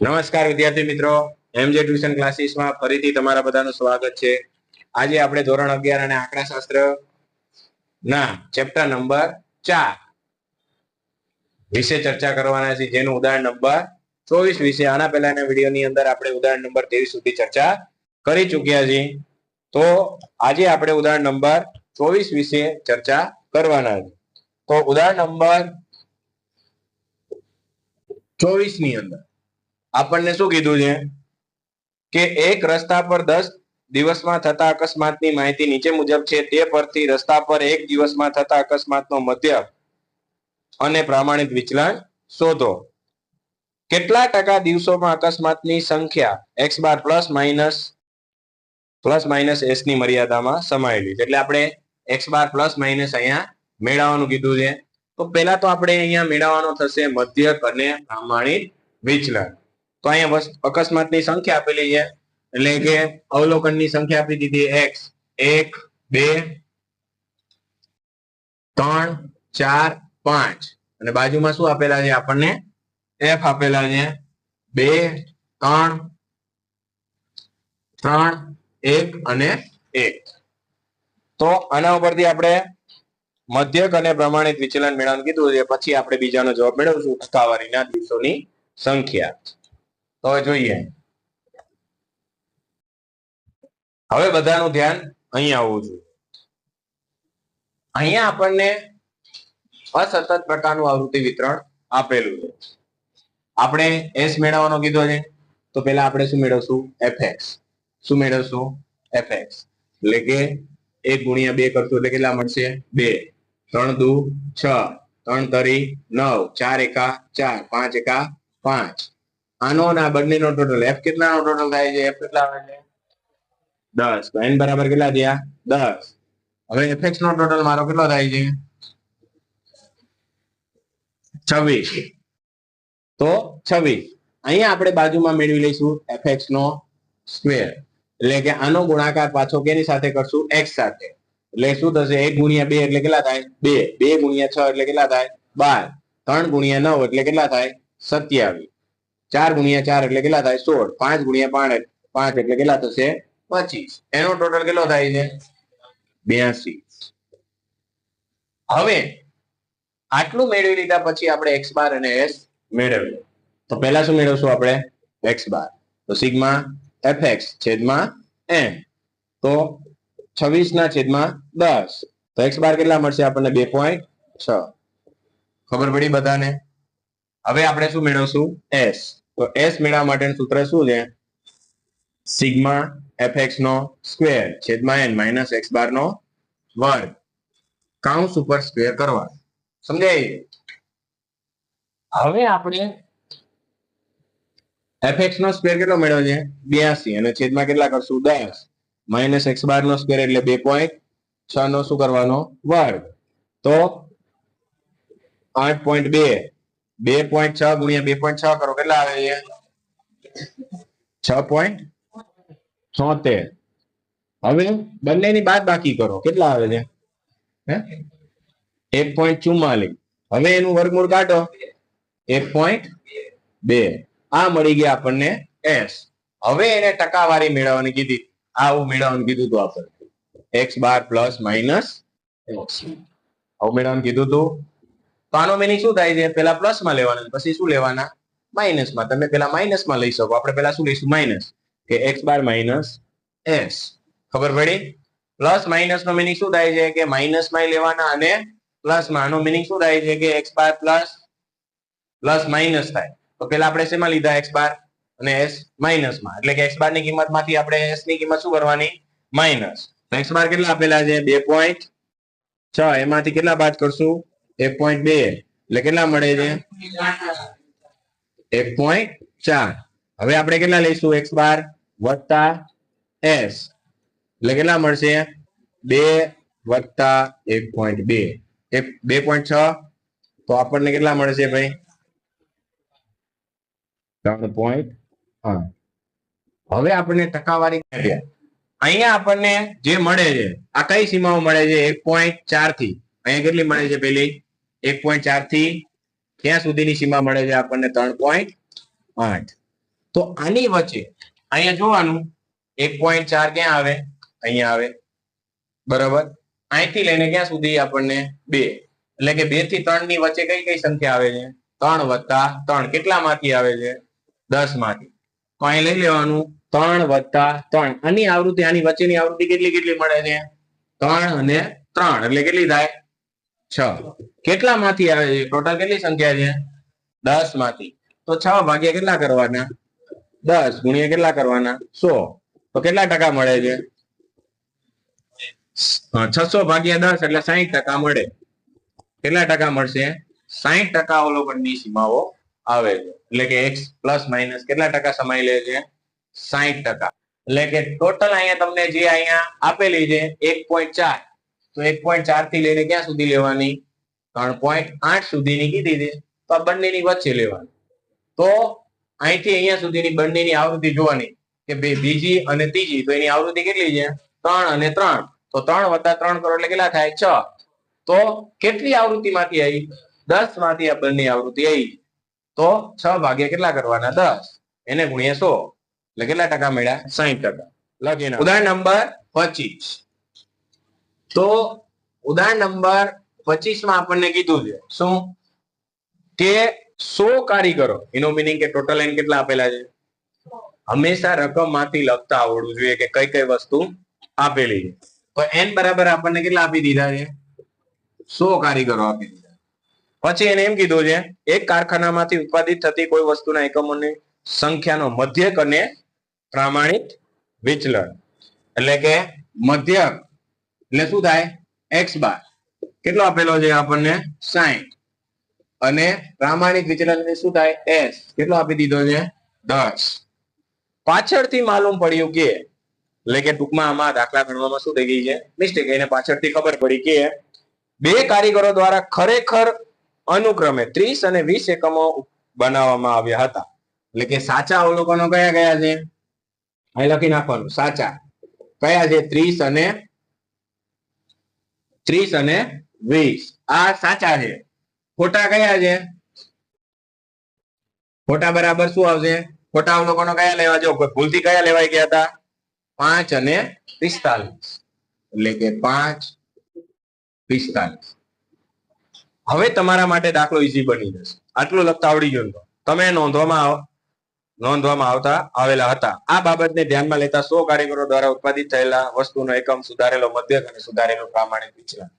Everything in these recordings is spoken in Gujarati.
નમસ્કાર વિદ્યાર્થી મિત્રો, એમજે ટ્યુશન ક્લાસીસમાં ફરીથી તમારા બધાનું સ્વાગત છે. આજે આપણે ધોરણ 11 અને આંકડાશાસ્ત્ર ના ચેપ્ટર નંબર 4 વિશે ચર્ચા કરવાના છે, જેનું ઉદાહરણ નંબર 24 વિશે આના પહેલાના વિડીયોની અંદર આપણે ઉદાહરણ નંબર 23 સુધી ચર્ચા કરી ચૂક્યા છીએ. તો આજે આપણે ઉદાહરણ નંબર 24 વિશે ચર્ચા કરવાના છે. તો ઉદાહરણ નંબર 24 ની અંદર આપણને શું કીધું છે કે એક રસ્તા પર 10 દિવસમાં થતા અકસ્માતની માહિતી નીચે મુજબ છે. તે પરથી રસ્તા પર એક દિવસમાં થતા અકસ્માતનો મધ્ય અને પ્રમાણિત વિચલન શોધો. કેટલા ટકા દિવસોમાં અકસ્માતની સંખ્યા x બાર પ્લસ માઇનસ s ની મર્યાદામાં સમાયેલી છે. એટલે આપણે x બાર પ્લસ માઇનસ અહીંયા મેળવવાનું કીધું છે. તો પહેલા તો આપણે અહીંયા મેળવવાનો થશે મધ્યક અને પ્રમાણિત વિચલન. તો અહીંયા અકસ્માતની સંખ્યા આપેલી છે, એટલે કે અવલોકનની સંખ્યા આપી દીધી x 1 2 3 4 5 અને બાજુમાં શું આપેલા છે આપણને f આપેલા છે 2 3 3 1 અને 1. તો આના ઉપરથી આપણે મધ્યક અને પ્રમાણિત વિચલન મેળવવાનું કીધું છે. પછી આપણે બીજાનો જવાબ મેળવશું, ટકાવારીના દિવસોની સંખ્યા. તો જોઈએ, હવે બધાનું ધ્યાન અહીંયા આવવું જોઈએ. અહીંયા આપણને અસતત પ્રકારનું આવૃત્તિ વિતરણ આપેલું છે. આપણે s મેળવવાનો કીધો છે, તો પહેલા આપણે શું મેળવશું? fx. શું મેળવશું? fx. એટલે કે 1 ગુણ્યા 2 કરશું એટલે કેટલા મળશે? 2. 3 દુ 6, 3 તરી 9, 4 એકા 4, 5 એકા 5. આનો ના બંનેનો ટોટલ f કેટલાનો ટોટલ થાય છે? f કેટલા આવે છે? 10. તો n બરાબર કેટલા થયા? 10. હવે fx નો ટોટલ મારો કેટલો થાય છે? 26. તો 26. અહીંયા આપણે બાજુમાં મેળવી લઈશું fx નો સ્ક્વેર. એટલે કે આનો ગુણાકાર પાછો કેની સાથે કરશું? x સાથે. એટલે શું થશે? 1 ગુણ્યા 2 એટલે કેટલા થાય? 2. 2 ગુણ્યા 6 એટલે કેટલા થાય? 12. 3 ગુણ્યા 9 એટલે કેટલા થાય? 27. 4 ગુણ્યા 4 એટલે કેટલા થાય? 16. 5 ગુણ્યા 5 એટલે કેટલા થશે? 25. એનો ટોટલ કેટલો થાય છે? 82. હવે આટલું મેળવી લીધા પછી આપણે x બાર અને s મેળવીએ. તો પહેલા શું મેળવશું આપણે? x બાર. તો સિગ્મા fx છેદમાં n. તો 26 ના છેદમાં 10. તો x બાર કેટલા મળશે આપણને? 2.6. ખબર પડી બધાને? હવે આપણે શું મેળવશું? s. તો s મેળવવા માટેનું સૂત્ર શું છે? સિગ્મા fx નો સ્ક્વેર છેદમાં n માઇનસ x બાર નો વર્ગ કૌંસ ઉપર સ્ક્વેર કરવા. સમજાય? હવે આપણે fx નો સ્ક્વેર કેટલો મેળવ્યો છે? 82 અને છેદમાં કેટલા કરશું? 10 માઇનસ x બાર નો સ્ક્વેર એટલે 2.6 નો શું કરવાનો? વર્ગ. તો 8.2 2.6 ગુણ્યા 2.6 કરો કેટલા આવે છે? 6.76. હવે બંનેની બાદ બાકી કરો કેટલા આવે છે? 1.44. હવે એનું વર્ગમૂળ કાઢો 1.2. આ મળી ગયા આપણને s. હવે એને ટકાવારી મેળવવાની કીધી. આવું મેળવવાનું કીધું હતું આપણે, x બાર પ્લસ માઇનસ x. આવું મેળવવાનું કીધું હતું. તો આનો મીનિંગ શું થાય છે? પહેલા પ્લસ માં લેવાના, પછી શું લેવાના? માઇનસ માં. તમે પહેલા માઇનસ માં લઈ શકો, આપણે પહેલા શું લઈશું? માઇનસ. કે x બાર માઇનસ s. ખબર પડી? પ્લસ માઇનસ નો મીનિંગ શું થાય છે? કે માઇનસ માં લેવાના અને પ્લસ માં. આનો મીનિંગ શું થાય છે? કે x બાર પ્લસ માઇનસ થાય. તો પહેલા આપણે શેમાં લીધા? x બાર અને s માઇનસ માં. એટલે કે x બાર ની કિંમત માંથી આપણે s ની કિંમત શું કરવાની? માઇનસ. તો x બાર કેટલા આપેલા છે? 2.6. એમાંથી કેટલા બાદ કરશું? 1.2. એટલે કેટલા મળે છે? 1.4. હવે આપણે કેટલા લઈશું? x બાર વત્તા s એટલે કેટલા મળશે? 2 વત્તા 1.2 2.6. તો આપણને કેટલા મળશે ભાઈ? 3.8. હવે આપણને ટકાવારી અહીંયા આપણને જે મળે છે, આ કઈ સીમાઓ મળે છે? 1.4 થી. અહીંયા કેટલી મળે છે? પેલી 1.4 થી ક્યાં સુધીની સીમા મળે છે આપણને? 3.8. તો આની વચ્ચે અહીંયા જોવાનું 1.4 ક્યાં આવે? અહીંયા આવે, બરાબર. અહીંથી લઈને ક્યાં સુધી? આપણને 2, એટલે કે 2 થી 3 ની વચ્ચે કઈ કઈ સંખ્યા આવે છે? 3 વત્તા 3. કેટલામાંથી આવે છે? 10 માંથી. તો અહીં લઈ લેવાનું 3 વત્તા 3. આની આવૃત્તિ આની વચ્ચેની આવૃત્તિ કેટલી મળે છે? 3 અને 3 એટલે કેટલી થાય? 6. કેટલામાંથી આવે છે? ટોટલ કેટલી સંખ્યા છે? 10 માંથી. તો 6 ભાગ્યા કેટલા કરવાના? 10 ગુણ્યા કેટલા કરવાના? 100. તો કેટલા ટકા મળે છે? 600 ભાગ્યા 10 એટલે 60% મળે. કેટલા ટકા મળશે? 60% અવલોકનની સીમાઓ આવે છે. એટલે કે x પ્લસ માઇનસ કેટલા ટકા સમાઈ લે છે? 60%. એટલે કે ટોટલ અહીંયા તમને જે અહીંયા આપેલી છે 1.4, તો 1.4 થી લઈને ક્યાં સુધી લેવાની? 3.8 સુધીની કીધી છે. તો આ બંનેની વચ્ચે લેવાની. તો અહીંથી અહીંયા સુધીની બંનેની આવૃત્તિ જોવાની કે બીજી અને ત્રીજી, તો એની આવૃત્તિ કેટલી છે? 3 અને 3. તો 3 વત્તા 3 કરો એટલે કેટલા થાય? 6. તો કેટલી આવૃત્તિમાંથી આવી? 10 માંથી આ બંને આવૃત્તિ આવી. તો 6 ભાગ્યા કેટલા કરવાના? 10. એને ગુણ્યા 100 એટલે કેટલા ટકા મળ્યા? 60%. લખી નાખો. ઉદાહરણ નંબર 25. તો ઉદાહરણ નંબર 25 માં આપણને કીધું છે શું? કે 100 કારીગરો, એનો મીનિંગ કે ટોટલ એન કેટલા આપેલા છે? હંમેશા રકમ માંથી લખતા આવડવું જોઈએ કે કઈ કઈ વસ્તુ આપેલી છે. તો એન બરાબર આપણને કેટલા આપી દીધા છે? 100 કારીગરો આપી દીધા. પછી એને એમ કીધું છે એક કારખાનામાંથી ઉત્પાદિત થતી કોઈ વસ્તુના એકમોની સંખ્યાનો મધ્યક અને પ્રમાણિત વિચલન, એટલે કે મધ્યક એટલે શું થાય? x બાર કેટલો આપેલો છે આપણને? 60. અને પ્રામાણિક વિચલન શું થાય? s કેટલો આપી દીધો છે? 10. પાછળથી માલુમ પડ્યું કે, એટલે કે ટૂંકમાં આમાં દાખલા ગણવામાં શું થઈ ગઈ છે? મિસ્ટેક. એને પાછળથી ખબર પડી કે 2 કારીગરો દ્વારા ખરેખર અનુક્રમે 30 અને 20 એકમો બનાવવામાં આવ્યા હતા. એટલે કે સાચા અવલોકનો કયા કયા છે? અહીં લખી નાખવાનું. સાચા કયા છે? 30 અને 20 આ સાચા છે. ખોટા કયા છે? ખોટા બરાબર શું આવશે? ખોટા અવલોકનો કયા લેવા? જો ભૂલથી કયા લેવાઈ ગયા હતા? 5 અને 45. એટલે કે 5, 45. હવે તમારા માટે દાખલો ઈઝી બની જશે. આટલું લખતા આવડી ગયું તો તમે નોંધવામાં આવેલા હતા. આ બાબતને ધ્યાનમાં લેતા 100 કારીગરો દ્વારા ઉત્પાદિત થયેલા વસ્તુનો એકમ સુધારેલો મધ્યક અને સુધારેલું પ્રમાણિત વિચલન,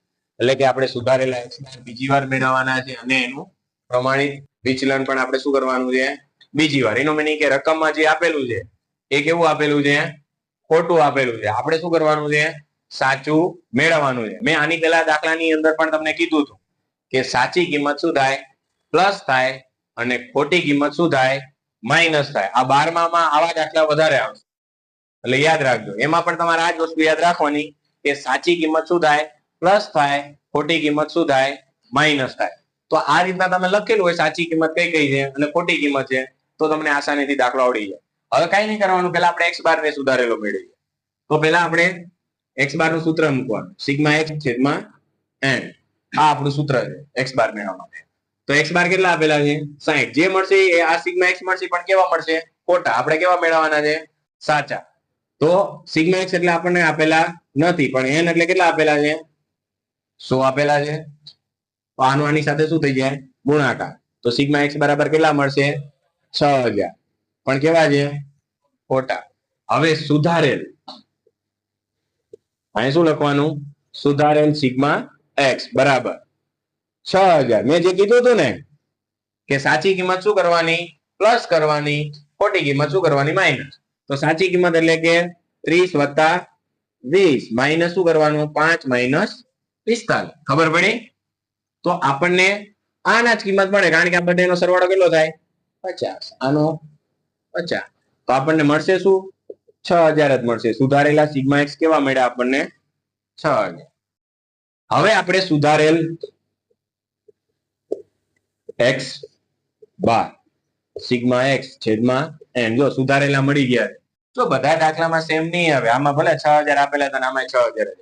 એટલે કે આપણે સુધારેલા x બીજી વાર મેળવવાના છે અને એનું પ્રમાણિત વિચલન પણ આપણે શું કરવાનું છે? બીજી વાર. એનો મીનિંગ કે રકમમાં જે આપેલું છે એ કેવું આપેલું છે? ખોટું આપેલું છે. આપણે શું કરવાનું છે? સાચું મેળવવાનું છે. મેં આની પહેલા દાખલાની અંદર પણ તમને કીધું હતું કે સાચી કિંમત શું થાય? પ્લસ થાય અને ખોટી કિંમત શું થાય? માઇનસ થાય. આ 12માં આવા દાખલા વધારે આવશે એટલે યાદ રાખજો. એમાં પણ તમારે આ જ વસ્તુ યાદ રાખવાની કે સાચી કિંમત શું થાય? પ્લસ થાય. ખોટી કિંમત શું થાય? માઇનસ થાય. તો આ રીતના તમે લખેલું હોય સાચી કિંમત કઈ કઈ છે અને ખોટી કિંમત છે, તો તમને આસાનીથી દાખલો આવડી જાય. હવે કઈ નહીં કરવાનું, પેલા આપણે x બાર ને સુધારેલો મેળવીએ. તો પેલા આપણે x બાર નું સૂત્ર મૂકવાનું. સિગ્મા x છેદમાં n. આ આપણું સૂત્ર છે x બાર મેળવવા માટે. તો x બાર કેટલા આપેલા છે? 60. જે મળશે એ આ સિગ્મા x મળશે, પણ કેવા મળશે? ખોટા. આપણે કેવા મેળવવાના છે? સાચા. તો સિગ્મા x એટલે આપણને આપેલા નથી, પણ n એટલે કેટલા આપેલા છે? 100 આપેલા છે. તો આનું આની સાથે શું થઈ જાય? ગુણાકાર. તો સિગ્મા x બરાબર કેટલા મળશે? 6000. પણ કેવા છે? ખોટા. હવે સુધારેલ, અહીં શું લખવાનું? સુધારેલ સિગ્મા x બરાબર 6000. મેં જે કીધું હતું ને કે સાચી કિંમત શું કરવાની? પ્લસ કરવાની. ખોટી કિંમત શું કરવાની? માઇનસ. તો સાચી કિંમત એટલે કે 30 વત્તા 20 માઇનસ શું કરવાનું? 5 માઇનસ 45. ખબર પડી? તો આપણને આના જ કિંમત મળે, કારણ કે આ બંનેનો સરવાળો કેટલો થાય? 50. આનો 50. તો આપણને મળશે શું? 6000 જ મળશે. સુધારેલા સિગ્મા x કેવા મળ્યા આપણને? 6000. હવે આપણે સુધારેલ x બાર સિગ્મા x છેદમાં n, જો સુધારેલા મળી ગયા. જો બધા દાખલામાં સેમ નહીં આવે. આમાં ભલે 6000 આપેલા હતા, આમાં 6000.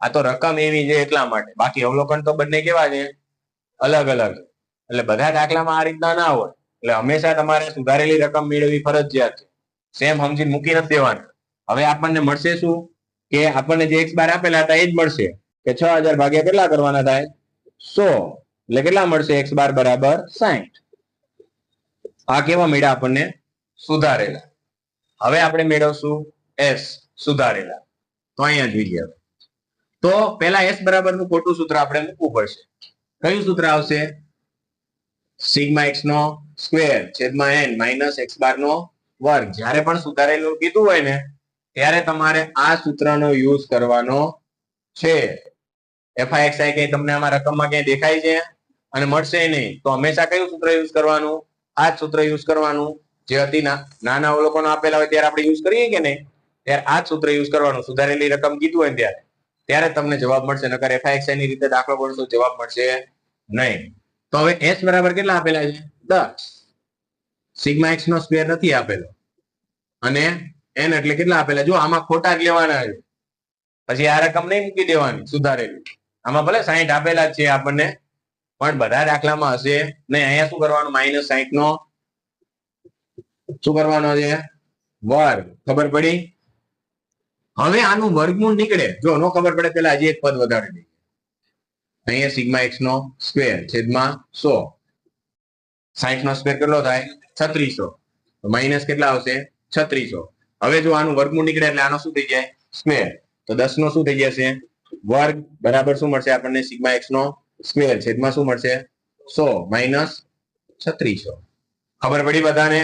આ તો રકમ એવી છે એટલા માટે. બાકી અવલોકન તો બંને કેવા છે? અલગ અલગ. એટલે બધા દાખલામાં આ રીતના ના હોય. એટલે હંમેશા તમારે સુધારેલી રકમ મેળવવી ફરજિયાત છે. સેમ સમજીને મૂકી નથી દેવાનું. હવે આપણને મળશે શું કે આપણને જે x બાર આપેલા હતા એ જ મળશે કે 6000 ભાગ્યા કેટલા કરવાના થાય 100 એટલે કેટલા મળશે x બાર બરાબર 60. આ કેવા મળ્યા આપણને સુધારેલા. હવે આપણે મેળવશું s સુધારેલા. તો અહીંયા જોઈએ તો પહેલા s બરાબર નું ખોટું સૂત્ર આપણે મૂકવું પડશે. કયું સૂત્ર આવશે સિગ્મા x નો સ્ક્વેર છેદમાં n માઇનસ x બાર નો વર્ગ. જ્યારે પણ સુધારેલું કીધું હોય ને ત્યારે તમારે આ સૂત્રનો યુઝ કરવાનો છે. FIXI કઈ તમને આમાં રકમમાં ક્યાંય દેખાય છે અને મળશે નહીં તો હંમેશા કયું સૂત્ર યુઝ કરવાનું આ જ સૂત્ર યુઝ કરવાનું જે હતી નાના અવલોકનો આપેલા હોય ત્યારે આપણે યુઝ કરીએ કે નહીં ત્યારે આ જ સૂત્ર યુઝ કરવાનું. સુધારેલી રકમ કીધું હોય ત્યારે તમને જવાબ મળશે. નકર FIXI ની રીતે દાખલો ગણશો જવાબ મળશે નહીં. તો હવે s બરાબર કેટલા આપેલા છે 10. સિગ્મા x નો સ્ક્વેર નથી આપેલો અને n એટલે કેટલા આપેલા જો આમાં ખોટા જ લેવાના છે. પછી આ રકમ નહીં મૂકી દેવાની સુધારેલી. આમાં ભલે 60 આપેલા છે આપણને પણ બધા દાખલામાં હશે નહીં. અહીંયા શું કરવાનું -60 નો શું કરવાનો છે વર્ગ. ખબર પડી? હવે આનું વર્ગમૂળ નીકળે જો ન ખબર પડે પેલા હજી એક પદ વધારે દઈએ. અહીંયા સિગ્મા x નો સ્ક્વેર છેદમાં 100. 60 નો સ્ક્વેર કેટલો થાય 3600. તો માઇનસ કેટલા આવશે 3600. હવે જો આનું વર્ગમૂળ નીકળે એટલે આનો શું થઈ જાય સ્ક્વેર. તો 10 નો શું થઈ જશે વર્ગ બરાબર શું મળશે આપણને સિગ્મા x નો સ્ક્વેર છેદમાં શું મળશે 100 માઇનસ 3600. ખબર પડી બધાને?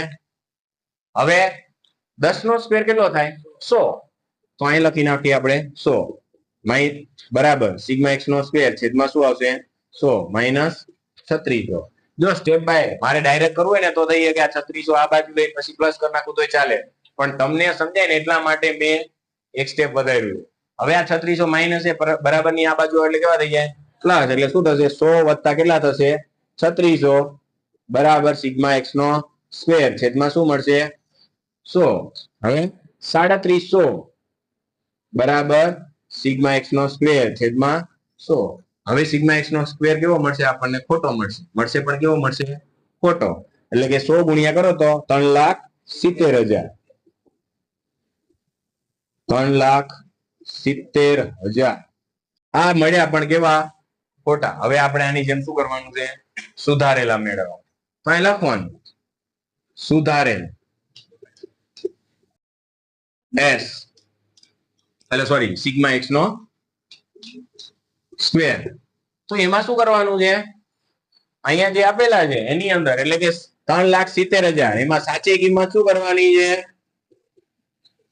હવે 10 નો સ્ક્વેર કેટલો થાય 100. તો અહીં લખી નાખીએ આપણે 100 બરાબર સિગ્મા x નો સ્ક્વેર છેદમાં શું આવશે 100 માઇનસ 3600. જો સ્ટેપ બાય મારે ડાયરેક્ટ કરવું હોય ને તો થઈએ કે આ 3600 આ બાજુ લઈ પછી પ્લસ કરી નાખું તોય ચાલે પણ તમને સમજાય ને એટલા માટે મેં એક સ્ટેપ વધાર્યું. હવે આ 3600 માઇનસ એ બરાબર ની આ બાજુ એટલે કેવા થઈ જાય પ્લસ. એટલે શું થશે 100 વત્તા કેટલા થશે 3600 બરાબર સિગ્મા x નો સ્ક્વેર છેદમાં શું મળશે 100. હવે 3700 બરાબર સિગ્મા x નો સ્ક્વેર છેદમાં 100. હવે સિગ્મા x નો સ્ક્વેર કેવો મળશે આપણને ખોટો મળશે પણ કેવો મળશે ખોટો. એટલે કે 100 ગુણ્યા કરો તો 3,70,000 3,70,000 આ મળ્યા પણ કેવા ખોટા. હવે આપણે આની જેમ શું કરવાનું છે સુધારેલા મેળવવા. તો અહીં લખવાનું સુધારેલ s એટલે સોરી સિગ્મા x નો સ્ક્વેર. તો એમાં શું કરવાનું છે અહીંયા જે આપેલા છે એની અંદર એટલે કે 3,70,000 એમાં સાચી કિંમત શું કરવાની છે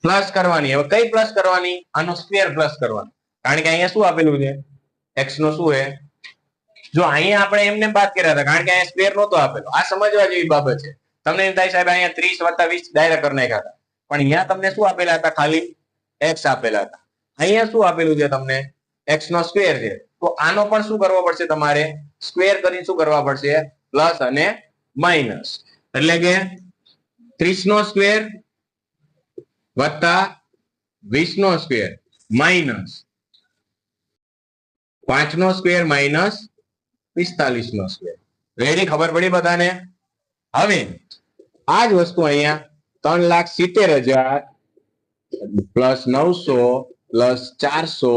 પ્લસ કરવાની. હવે કઈ પ્લસ કરવાની આનો સ્ક્વેર પ્લસ કરવાનો કારણ કે અહીંયા શું આપેલું છે x નો શું છે જો અહીંયા આપણે એમને બાદ કર્યા હતા કારણ કે અહીંયા સ્ક્વેર નહોતો આપેલો. આ સમજવા જેવી બાબત છે. તમને એમ થાય સાહેબ અહીંયા 30 વત્તા 20 ડાયરેક્ટ કરી નાખ્યા હતા પણ અહીંયા તમને શું આપેલા હતા ખાલી x આપેલા હતા. અહીંયા શું આપેલું છે તમને x નો સ્ક્વેર છે. તો આનો પણ શું કરવો પડશે તમારે સ્ક્વેર કરીને શું કરવા પડશે પ્લસ અને માઇનસ. એટલે કે 30 નો સ્ક્વેર વત્તા 20 નો સ્ક્વેર માઇનસ 5 નો સ્ક્વેર માઇનસ 45 નો સ્ક્વેર. રેડી? ખબર પડી બધાને? હવે આ જ વસ્તુ અહીંયા 3,70,000 પ્લસ 900 પ્લસ 400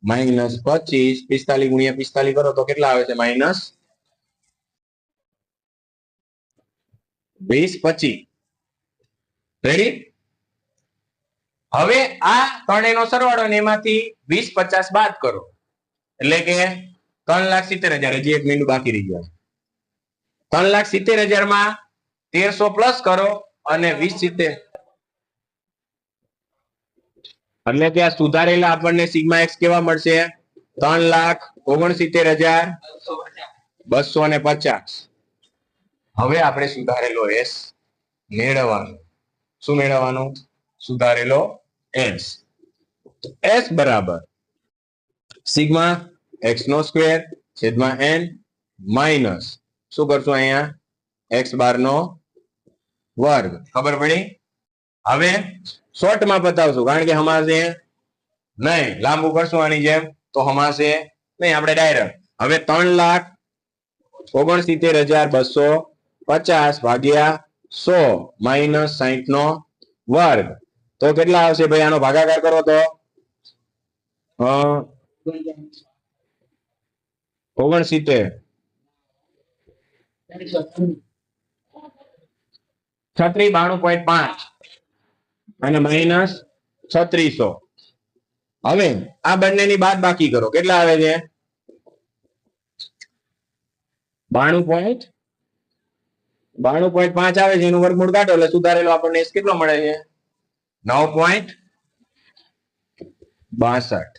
માઇનસ 25 45 ગુણ્યા 45 કરો તો કેટલા આવે છે માઇનસ 20 25. રેડી? હવે આ ત્રણેયનો સરવાળો ને એમાંથી 20 50 બાદ કરો એટલે કે 3,70,000. હજી 1 મિનિટ બાકી રહી ગયા. 3,70,000 માં 1300 પ્લસ કરો અને 20 એટલે કે આ સુધારેલા આપણને સિગ્મા x કેવા મળશે 3,69,250. હવે આપણે સુધારેલો s મેળવવાનો. શું મેળવવાનું સુધારેલો s. s બરાબર સિગ્મા x નો સ્ક્વેર છેદમાં n માઇનસ શું કરશું અહીંયા x બાર નો વર્ગ. ખબર પડી? હવે શોર્ટમાં બતાવશું કારણ કે હમાશે નહીં. લાંબુ કરશું આની જેમ તો હમાશે નહીં આપણે ડાયરેક્ટ. હવે 3,69,250 50 ભાગ્યા 100 માઇનસ 60 નો વર્ગ. તો કેટલા આવશે ભાઈ? આનો ભાગાકાર કરો તો 69 3692.5 અને માઇનસ 3600. હવે આ બંનેની બાદ બાકી કરો. કેટલા આવે છે? 92.5 આવે છે. એનું વર્ગમૂળ કાઢો એટલે સુધારેલો આપણને કેટલો મળે છે? 9.62.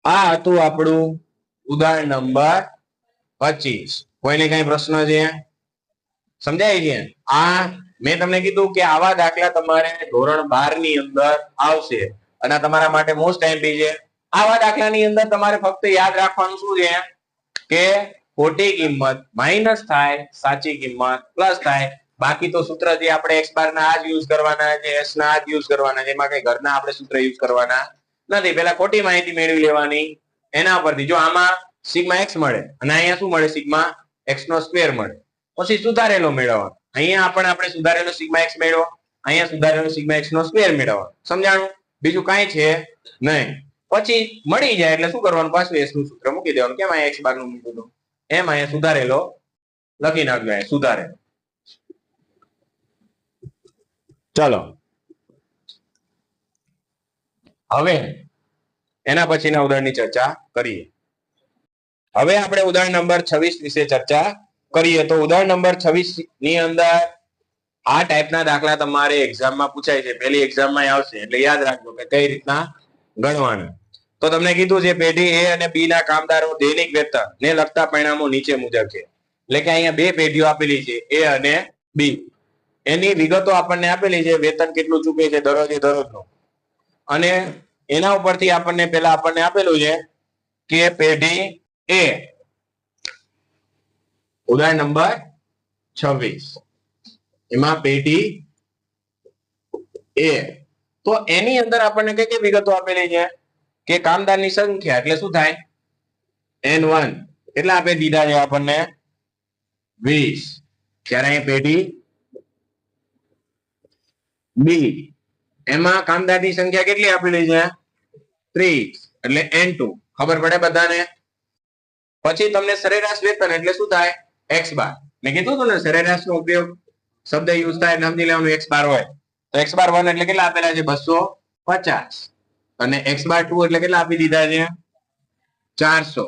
આ હતું આપણું ઉદાહરણ નંબર 25. કોઈને કઈ પ્રશ્ન છે? સમજાય છે? આ મેં તમને કીધું કે આવા દાખલા તમારે ધોરણ 12 ની અંદર આવશે અને તમારા માટે મોસ્ટ એમપી છે. આવા દાખલાની અંદર તમારે ફક્ત યાદ રાખવાનું શું છે કે ખોટી કિંમત માઇનસ થાય, સાચી કિંમત પ્લસ થાય. બાકી તો સૂત્ર જે આપણે x બાર ના આ જ યુઝ કરવાના છે, s ના આ જ યુઝ કરવાના છે. એમાં કઈ ઘરના આપણે સૂત્ર યુઝ કરવાના નથી. પહેલા ખોટી માહિતી મેળવી લેવાની એના પરથી. જો આમાં સિગ્મા x મળે અને અહીંયા શું મળે? સિગ્મા x નો સ્ક્વેર મળે. પછી સુધારેલો મેળવવાનો. અહીંયા આપણે સુધારેલો સિગ્મા x મેળવો, અહીંયા સુધારેલો સિગ્મા x નો સ્ક્વેર મેળવવાનો. સમજાણું? બીજું કાંઈ છે નહીં. પછી મળી જાય એટલે શું કરવાનું? પાછું s નું સૂત્ર મૂકી દેવાનું. કેમ અહીંયા x બાર નું મૂક્યું હતું એમ અહીંયા સુધારેલો લખી નાખજો. સુધારેલો. ચલો હવે એના પછીના ઉદાહરણની ચર્ચા કરીએ. હવે આપણે ઉદાહરણ નંબર 26 વિશે ચર્ચા કરીએ. તો ઉદાહરણ નંબર 26 ની અંદર આ ટાઈપના દાખલા તમારે એક્ઝામમાં પૂછાય છે. પહેલી એક્ઝામમાં આવશે એટલે યાદ રાખજો કે કઈ રીતના ગણવાના. તો તમને કીધું છે પેઢી A અને B ના કામદારો દૈનિક વેતન ને લગતા પરિણામો નીચે મુજબ છે. એટલે કે અહીંયા બે પેઢીઓ આપેલી છે, A અને B. એની વિગતો આપણને આપેલી છે. વેતન કેટલું ચૂકે છે દરરોજે દરરોજનું. અને એના ઉપરથી આપણને આપેલું છે કે પેઢી A, ઉદાહરણ નંબર 26, એમાં પેઢી A. તો એની અંદર આપણને કઈ કઈ વિગતો આપેલી છે કે કામદારની સંખ્યા એટલે શું થાય? N1 કેટલા આપી દીધા છે આપણને? 20. ત્યારે અહીં પેઢી B, એમાં કામદારની સંખ્યા કેટલી આપેલી છે? 30 એટલે N2. ખબર પડે બધાને? પછી તમને સરેરાશ વેતન એટલે શું થાય? x બાર. મેં કીધું હતું ને સરેરાશ નો ઉપયોગ શબ્દ યુઝ થાય સમજી લેવાનું. x બાર હોય તો x બાર 1 એટલે કેટલા આપેલા છે? 250. અને x બાર 2 એટલે કેટલા આપી દીધા છે? 400.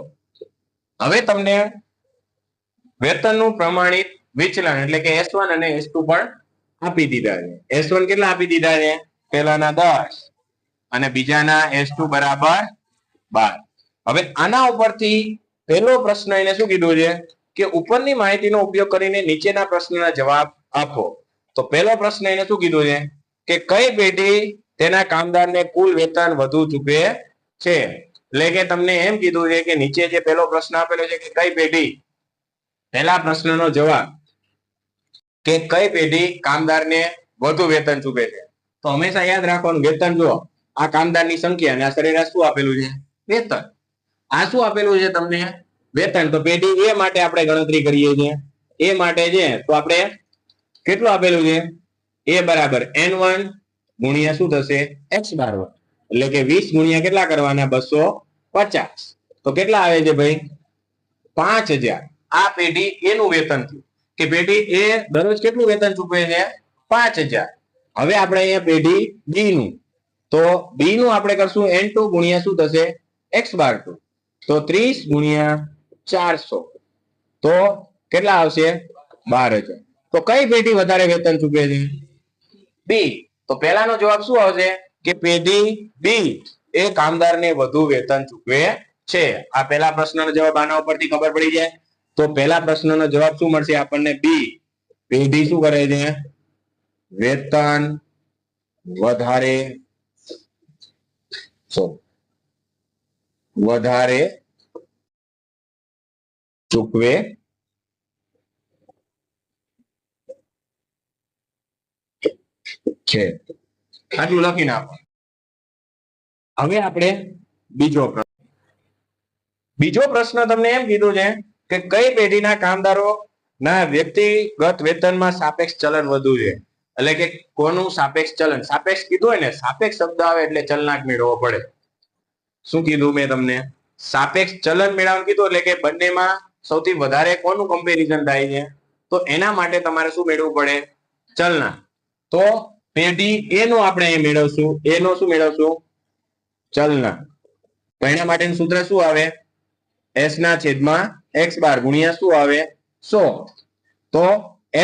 હવે તમને વેતનનું પ્રમાણિત વિચલન એટલે કે S1 અને S2 પણ આપી દીધા છે. S1 કેટલા આપી દીધા છે? પહેલાના 10 અને બીજાના S2 બરાબર 12. હવે આના ઉપરથી પહેલો પ્રશ્ન એને શું કીધું છે કે ઉપરની માહિતીનો ઉપયોગ કરીને નીચેના પ્રશ્નના જવાબ આપો. તો પહેલો પ્રશ્ન એને શું કીધું છે કે કઈ પેઢી તેના કામદારને કુલ વેતન વધુ ચૂકવે છે? એટલે કે તમને એમ કીધું છે કે નીચે જે પહેલો પ્રશ્ન આપેલો છે કે કઈ પેઢી, પહેલા પ્રશ્નનો જવાબ કે કઈ પેઢી કામદારને વધુ વેતન ચૂકવે છે. તો હંમેશા યાદ રાખવાનું વેતન જો આ કામદારની સંખ્યા અને આ સરેરાશ શું આપેલું છે? વેતન. આ શું આપેલું છે તમને? વેતન. તો પેઢી A માટે આપણે ગણતરી કરીએ છીએ. A માટે છે તો આપણે કેટલું આપેલું છે? A બરાબર N1 ગુણ્યા શું થશે? x બાર 1. એટલે કે 20 ગુણ્યા કેટલા કરવાના? 250. તો કેટલા આવે છે ભાઈ? 5000. આ પેઢી A નું વેતન થયું કે પેઢી A દરરોજ કેટલું વેતન ચૂકવે છે? 5000. હવે આપણે અહીંયા પેઢી B નું, તો B નું આપણે કરશું N2 ગુણ્યા શું થશે? x બાર 2. તો 30 ગુણ્યા 400 તો કેટલા આવશે? 12000. તો કઈ પેઢી વધારે વેતન ચૂકવે છે? B. તો પહેલાનો જવાબ શું આવશે કે પેઢી B એ કામદારને વધુ વેતન ચૂકવે છે. આ પહેલા પ્રશ્નનો જવાબ આના ઉપરથી ખબર પડી જાય. તો પહેલા પ્રશ્નનો જવાબ શું મળશે આપણને? B. પેઢી શું કરે છે? વેતન વધારે ચૂકવે છે. આટલું લખી નાખો. હવે આપણે બીજો પ્રશ્ન તમને એમ કીધું છે કે કઈ પેઢીના કામદારો ના, વ્યક્તિગત વેતનમાં સાપેક્ષ ચલન વધુ છે. એટલે કે કોનું સાપેક્ષ ચલન? સાપેક્ષ કીધું હોય ને, સાપેક્ષ શબ્દ આવે એટલે ચલનાંક મેળવવો પડે. શું કીધું મેં તમને? સાપેક્ષ ચલન મેળવવાનું કીધું એટલે કે બંનેમાં સૌથી વધારે કોનું કમ્પેરિઝન થાય છે, તો એના માટે તમારે શું મેળવવું પડે? ચલનાંક. તો પેઢી એ નો આપણે અહીં મેળવશું, એ નો શું મેળવશું? ચલનાંક. તો એના માટેનું સૂત્ર શું આવે? s ના છેદમાં x બાર ગુણ્યા શું આવે? 100. તો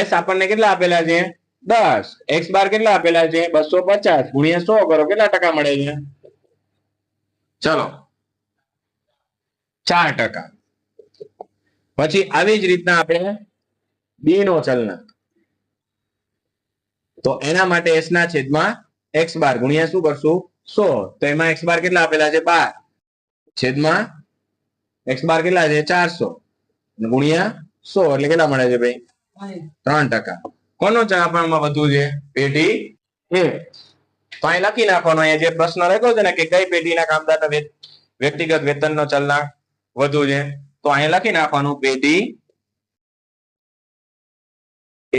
s આપણને કેટલા આપેલા છે? 10. x બાર કેટલા આપેલા છે? 250 ગુણ્યા 100 કરો, કેટલા ટકા મળે છે? ચલો 4%. પછી આવી જ રીતના આપણે b નો ચલનાંક, તો એના માટે s ના છેદમાં x બાર ગુણ્યા શું કરશું? 100. તો એમાં x બાર કેટલા આપેલા છે? 12 છેદમાં x બાર કેટલા છે? 400 ગુણ્યા 100 એટલે કેટલા મળે છે ભાઈ? 3%. કોનો ચાપામાં વધુ છે? પેઢી એ. તો અહીં લખી નાખવાનો, અહીંયા જે પ્રશ્ન લખ્યો છે ને કે કઈ પેઢીના કામદારના વ્યક્તિગત વેતનનો ચલનાંક વધુ છે, તો અહીં લખી નાખવાનું પેઢી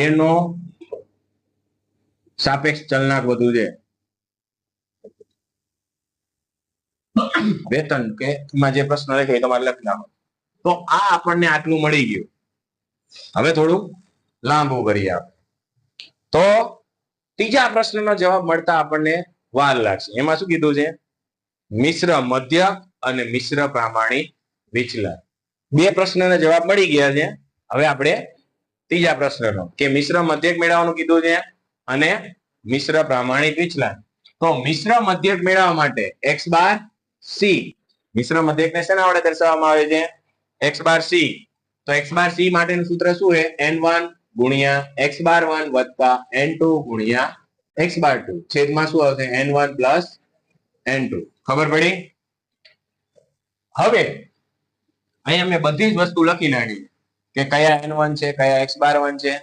એનો સાપેક્ષ ચલનાંક વધુ છે. વેતન કે માં જે પ્રશ્ન લખ્યો તમારે લખી નાખો. તો આ આપણને આટલું મળી ગયું. હવે થોડું લાંબુ કરીએ આપણે. તો ત્રીજા પ્રશ્નનો જવાબ મળતા આપણને વાર લાગશે. એમાં શું કીધું છે? મિશ્ર મધ્યક અને મિશ્ર પ્રામાણિક વિચલન. બે પ્રશ્નના જવાબ મળી ગયા છે. હવે આપણે ત્રીજા પ્રશ્નનો કે મિશ્ર મધ્યક મેળવવાનું કીધું છે અને મિશ્ર પ્રામાણિક વિચલન. તો મિશ્ર મધ્યક મેળવવા માટે x બાર c, મિશ્ર મધ્યકને શેના વડે દર્શાવવામાં આવે છે? x બાર c. તો x બાર c માટેનું સૂત્ર શું છે? n1 ગુણ્યા x બાર 1 વત્તા n2 ગુણ્યા x બાર 2 છેદમાં શું આવશે? n1 plus n2. ખબર પડી? હવે અહીંયા મેં બધી જ વસ્તુ લખી નાખી કે કયા n1 છે, કયા x બાર 1 છે.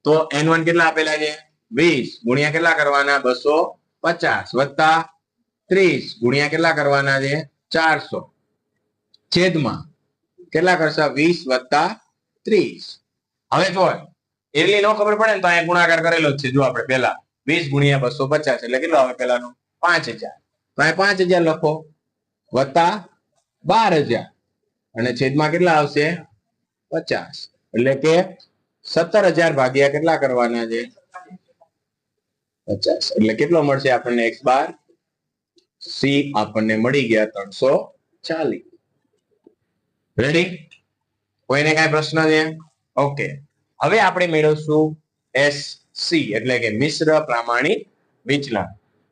તો n1 કેટલા આપેલા છે? 20 ગુણ્યા કેટલા કરવાના? 250 વત્તા 30 ગુણ્યા કેટલા કરવાના છે? 400 છેદમાં કેટલા કરશે? 20 વત્તા 30. હવે જો એટલી નો ખબર પડે ને તો અહીંયા ગુણાકાર કરેલો જ છે. જો આપણે પહેલા 20 ગુણ્યા 250 એટલે કેટલો આવે? પહેલાનો 5000. તો અહીંયા 5000 લખો વત્તા 12000 અને છેદમાં કેટલા આવશે? 50. એટલે કે 17000 ભાગ્યા કેટલા કરવાના છે? 50. એટલે કેટલો મળશે આપણને? x બાર c આપણને મળી ગયા 340. રેડી? કોઈને કઈ પ્રશ્ન છે? ઓકે. હવે આપણે મેળવશું SC એટલે કે મિશ્ર પ્રામાણિક વિચલન.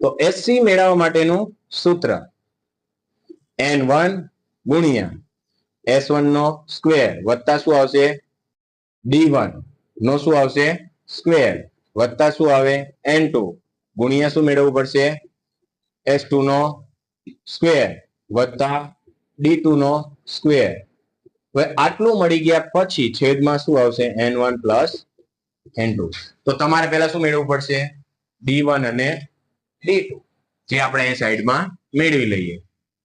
તો SC મેળવવા માટેનું સૂત્ર n1 ગુણ્યા s1 નો સ્ક્વેર વત્તા શું આવશે? d1 નો શું આવશે? સ્ક્વેર વત્તા શું આવે? n2 ગુણ્યા શું મેળવવું પડશે? s2 નો સ્ક્વેર વત્તા d2 નો સ્ક્વેર. હવે આટલું મળી ગયા પછી છેદમાં શું આવશે? n1 plus n2. તો તમારે પહેલા શું મેળવવું પડશે? d1 અને d2, જે આપણે એ સાઈડમાં મેળવી લઈએ.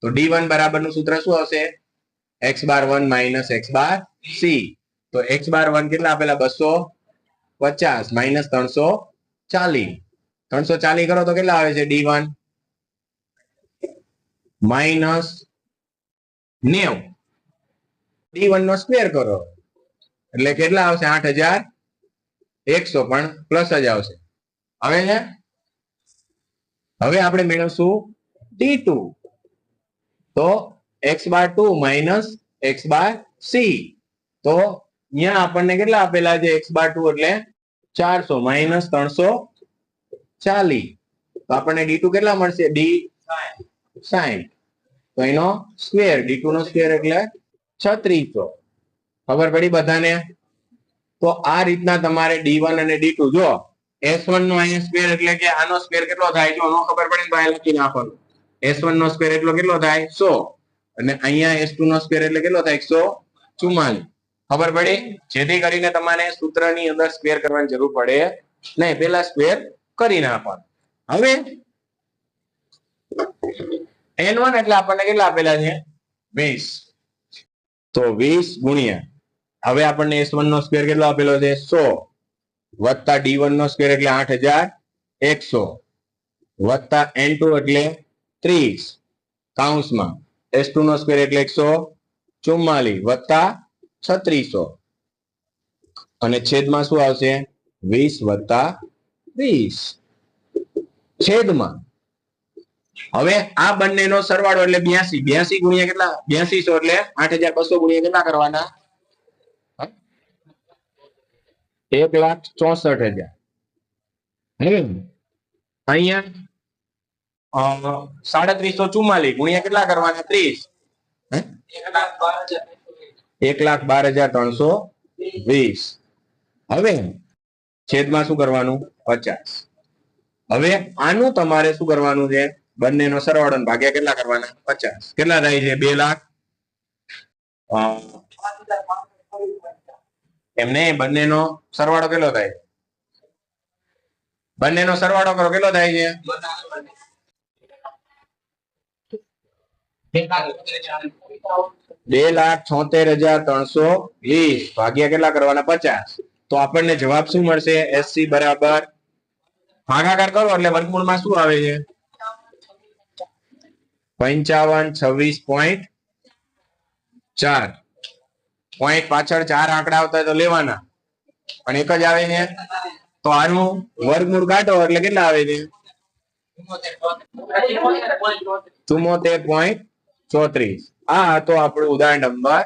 તો d1 બરાબરનું સૂત્ર શું આવશે? x બાર 1 માઇનસ x બાર c. તો x બાર 1 કેટલા આપેલા? 250 માઇનસ 340. 340 કરો તો કેટલા આવે છે? d1 minus 90. d1 નો સ્ક્વેર કરો એટલે કેટલા આવશે? 8100, પણ પ્લસ જ આવશે. હવે આપણે મેળવશું d2. તો x બાર 2 માઇનસ x બાર c. તો અહીંયા આપણને કેટલા આપેલા છે? x બાર 2 એટલે 400 માઇનસ 340. તો આપણને d2 કેટલા મળશે? d 60. તો એનો સ્ક્વેર d2 નો સ્ક્વેર એટલે 3600. ખબર પડી બધાને? તો આ રીતના તમારે d1 અને d2 જો s1 નો અહીંયા સ્ક્વેર એટલે કે આનો સ્ક્વેર કેટલો થાય? જો નો ખબર પડે તો અહીંયા લખી નાખવાનું. s1 નો સ્ક્વેર એટલો કેટલો થાય? 100. અને અહીંયા s2 નો સ્ક્વેર એટલે કેટલો થાય? 144. ખબર પડી? જેથી કરીને તમારે સૂત્રની અંદર સ્ક્વેર કરવાની જરૂર પડે નહીં, પેલા સ્ક્વેર કરી નાખવાનું. હવે n1 એટલે આપણને કેટલા આપેલા છે? 20. તો 20 ગુણ્યા હવે આપણને S1 નો સ્ક્વેર કેટલો આપેલો છે 100 વત્તા D1 નો સ્ક્વેર એટલે 8100 વત્તા N2 એટલે 30 કૌંસમાં S2 નો સ્ક્વેર એટલે 144 વત્તા 3600 અને છેદમાં શું આવશે 20 વત્તા 20 છેદમાં હવે આ બંનેનો સરવાળો એટલે 82 ગુણ્યા કેટલા 8200 એટલે 8200 ગુણ્યા કેટલા કરવાના 1,64,000 અહીંયા 3744 ગુણ્યા કેટલા કરવાના 30 1,12,320 હવે છેદમાં શું કરવાનું 50 હવે આનું તમારે શું કરવાનું છે બંનેનો સરવાળો ભાગ્યા કેટલા કરવાના 50 કેટલા થાય છે 2 લાખ એમને બંનેનો સરવાળો કેટલો થાય બંનેનો સરવાળો કરો કેટલો થાય છે 2,76,320 ભાગ્યા કેટલા કરવાના 50 તો આપણને જવાબ શું મળશે SC બરાબર ભાગાકાર કરો એટલે વર્ગમૂળમાં શું આવે છે 5526.4 પોઈન્ટ પાછળ 4 આંકડા આવતા તો લેવાના પણ એક જ આવે છે તો આનું વર્ગમૂળ કાઢો એટલે કેટલા આવે છે 74.34 આ હતો આપણું ઉદાહરણ નંબર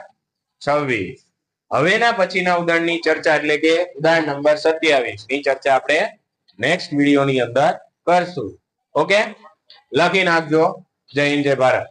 26 હવેના પછીના ઉદાહરણની ચર્ચા એટલે કે ઉદાહરણ નંબર 27 ની ચર્ચા આપણે નેક્સ્ટ વિડીયોની અંદર કરશું ઓકે લખી નાખજો જય હિન્દ જય ભારત